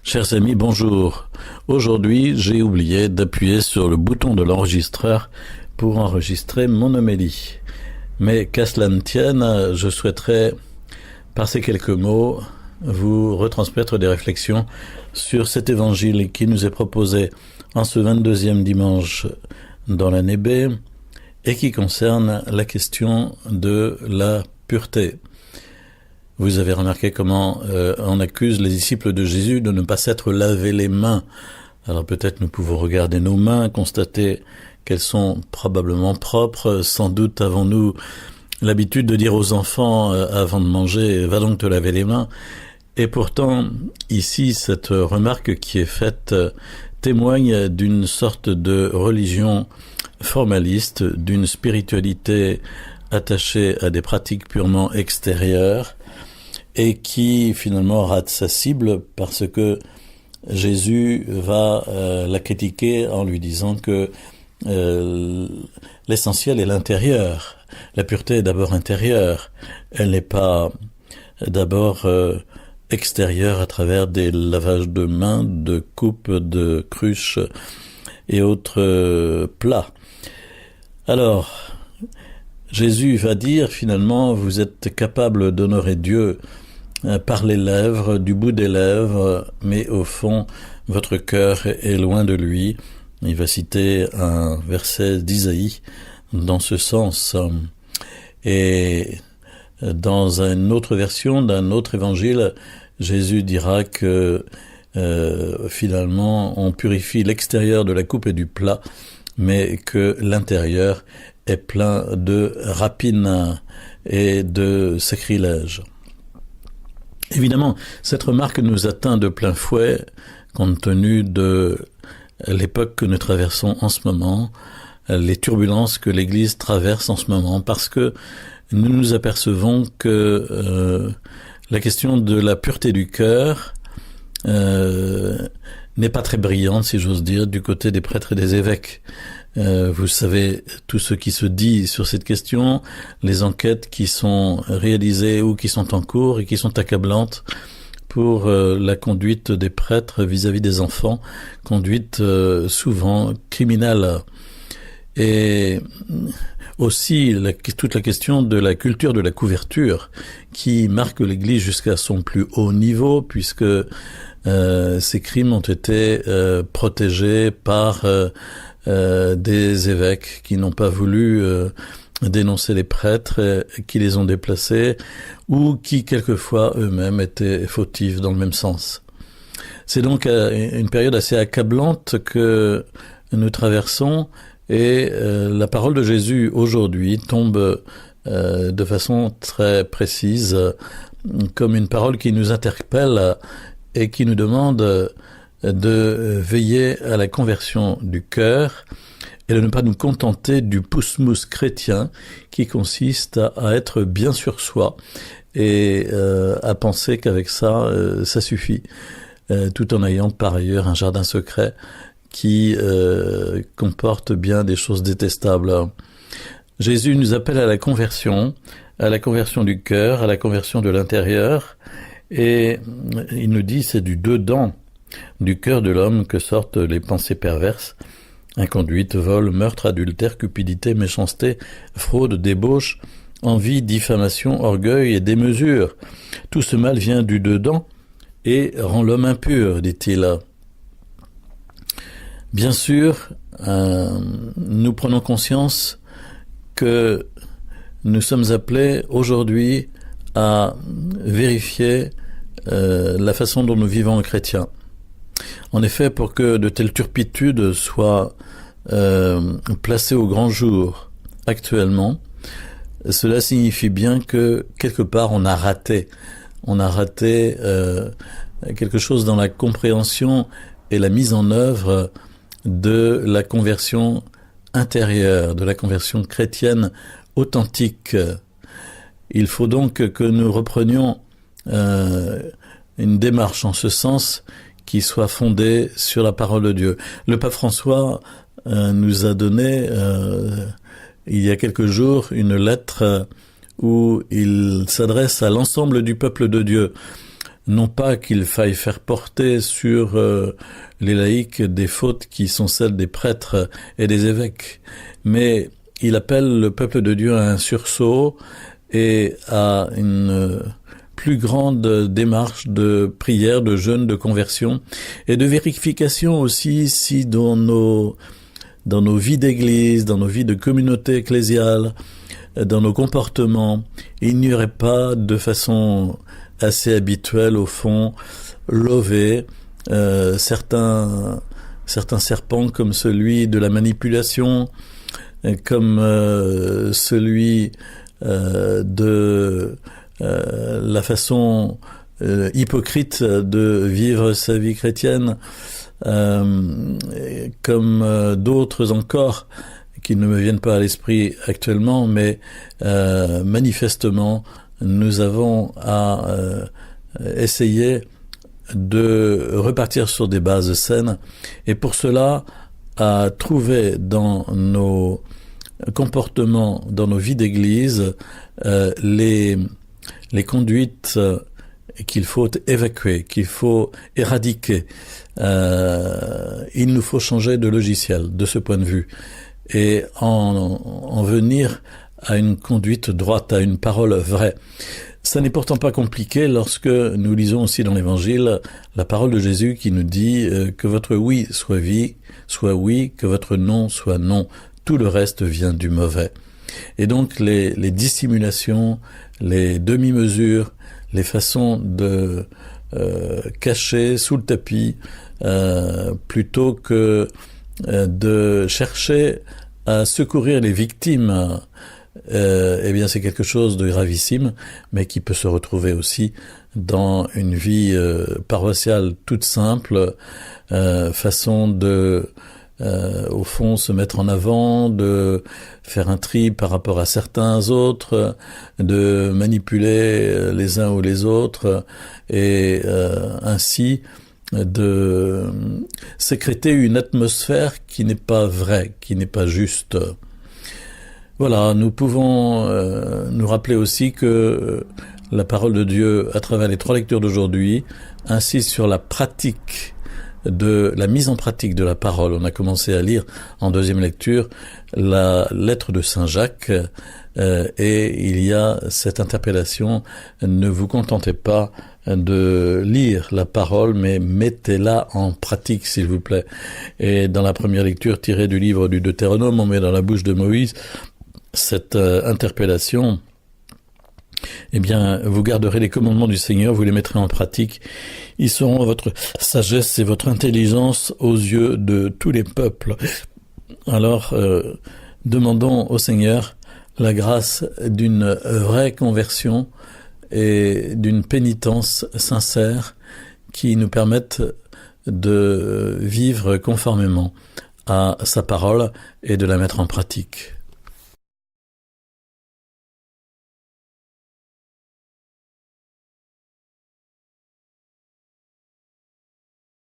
Chers amis, bonjour. Aujourd'hui, j'ai oublié d'appuyer sur le bouton de l'enregistreur pour enregistrer mon homélie. Mais qu'à cela ne tienne, je souhaiterais, par ces quelques mots, vous retransmettre des réflexions sur cet évangile qui nous est proposé en ce 22e dimanche dans l'année B et qui concerne la question de la pureté. Vous avez remarqué comment on accuse les disciples de Jésus de ne pas s'être lavé les mains. Alors peut-être nous pouvons regarder nos mains, constater qu'elles sont probablement propres. Sans doute avons-nous l'habitude de dire aux enfants avant de manger « va donc te laver les mains ». Et pourtant, ici, cette remarque qui est faite témoigne d'une sorte de religion formaliste, d'une spiritualité attachée à des pratiques purement extérieures, et qui finalement rate sa cible parce que Jésus va la critiquer en lui disant que l'essentiel est l'intérieur. La pureté est d'abord intérieure. Elle n'est pas d'abord extérieure à travers des lavages de mains, de coupes, de cruches et autres plats. Alors, Jésus va dire finalement, vous êtes capable d'honorer Dieu par les lèvres, du bout des lèvres, mais au fond, votre cœur est loin de lui. Il va citer un verset d'Isaïe dans ce sens. Et dans une autre version d'un autre évangile, Jésus dira que finalement, on purifie l'extérieur de la coupe et du plat, mais que l'intérieur est plein de rapines et de sacrilèges. Évidemment, cette remarque nous atteint de plein fouet compte tenu de l'époque que nous traversons en ce moment, les turbulences que l'Église traverse en ce moment, parce que nous nous apercevons que la question de la pureté du cœur n'est pas très brillante, si j'ose dire, du côté des prêtres et des évêques. Vous savez tout ce qui se dit sur cette question, les enquêtes qui sont réalisées ou qui sont en cours et qui sont accablantes pour la conduite des prêtres vis-à-vis des enfants, conduite souvent criminelle. Et aussi toute la question de la culture de la couverture qui marque l'Église jusqu'à son plus haut niveau, puisque ces crimes ont été protégés par des évêques qui n'ont pas voulu dénoncer les prêtres, qui les ont déplacés, ou qui quelquefois eux-mêmes étaient fautifs dans le même sens. C'est donc une période assez accablante que nous traversons, et la parole de Jésus aujourd'hui tombe de façon très précise comme une parole qui nous interpelle et qui nous demande de veiller à la conversion du cœur et de ne pas nous contenter du pousse-mousse chrétien qui consiste à être bien sur soi et à penser qu'avec ça, ça suffit, tout en ayant par ailleurs un jardin secret qui comporte bien des choses détestables. Jésus nous appelle à la conversion du cœur, à la conversion de l'intérieur, et il nous dit c'est du dedans du cœur de l'homme que sortent les pensées perverses, inconduite, vol, meurtre, adultère, cupidité, méchanceté, fraude, débauche, envie, diffamation, orgueil et démesure. Tout ce mal vient du dedans et rend l'homme impur, dit-il. Bien sûr, nous prenons conscience que nous sommes appelés aujourd'hui à vérifier la façon dont nous vivons en chrétien. En effet, pour que de telles turpitudes soient placées au grand jour actuellement, cela signifie bien que quelque part on a raté quelque chose dans la compréhension et la mise en œuvre de la conversion intérieure, de la conversion chrétienne authentique. Il faut donc que nous reprenions une démarche en ce sens qui soit fondée sur la parole de Dieu. Le pape François nous a donné il y a quelques jours une lettre où il s'adresse à l'ensemble du peuple de Dieu. non pas qu'il faille faire porter sur les laïcs des fautes qui sont celles des prêtres et des évêques, mais il appelle le peuple de Dieu à un sursaut et à une plus grande démarche de prière, de jeûne, de conversion et de vérification aussi si dans nos vies d'église, dans nos vies de communauté ecclésiale, dans nos comportements, il n'y aurait pas de façon assez habituelle au fond lever certains serpents comme celui de la manipulation, comme celui de la façon hypocrite de vivre sa vie chrétienne, comme d'autres encore qui ne me viennent pas à l'esprit actuellement, mais manifestement nous avons à essayer de repartir sur des bases saines et pour cela à trouver dans nos comportements, dans nos vies d'église, les conduites qu'il faut évacuer, qu'il faut éradiquer. Il nous faut changer de logiciel de ce point de vue et en venir à une conduite droite, à une parole vraie. Ça n'est pourtant pas compliqué lorsque nous lisons aussi dans l'Évangile la parole de Jésus qui nous dit que votre oui soit oui, que votre non soit non. Tout le reste vient du mauvais. Et donc les dissimulations, les demi-mesures, les façons de cacher sous le tapis, plutôt que de chercher à secourir les victimes, eh bien c'est quelque chose de gravissime, mais qui peut se retrouver aussi dans une vie paroissiale toute simple, façon de au fond se mettre en avant, de faire un tri par rapport à certains autres, de manipuler les uns ou les autres et ainsi de sécréter une atmosphère qui n'est pas vraie, qui n'est pas juste. Voilà, nous pouvons nous rappeler aussi que la parole de Dieu, à travers les 3 lectures d'aujourd'hui, insiste sur la pratique de la mise en pratique de la parole. On a commencé à lire en 2e lecture la lettre de Saint Jacques et il y a cette interpellation: ne vous contentez pas de lire la parole, mais mettez-la en pratique, s'il vous plaît. Et dans la première lecture tirée du livre du Deutéronome, on met dans la bouche de Moïse cette interpellation: eh bien, vous garderez les commandements du Seigneur, vous les mettrez en pratique. Ils seront votre sagesse et votre intelligence aux yeux de tous les peuples. Alors, demandons au Seigneur la grâce d'une vraie conversion et d'une pénitence sincère qui nous permette de vivre conformément à sa parole et de la mettre en pratique.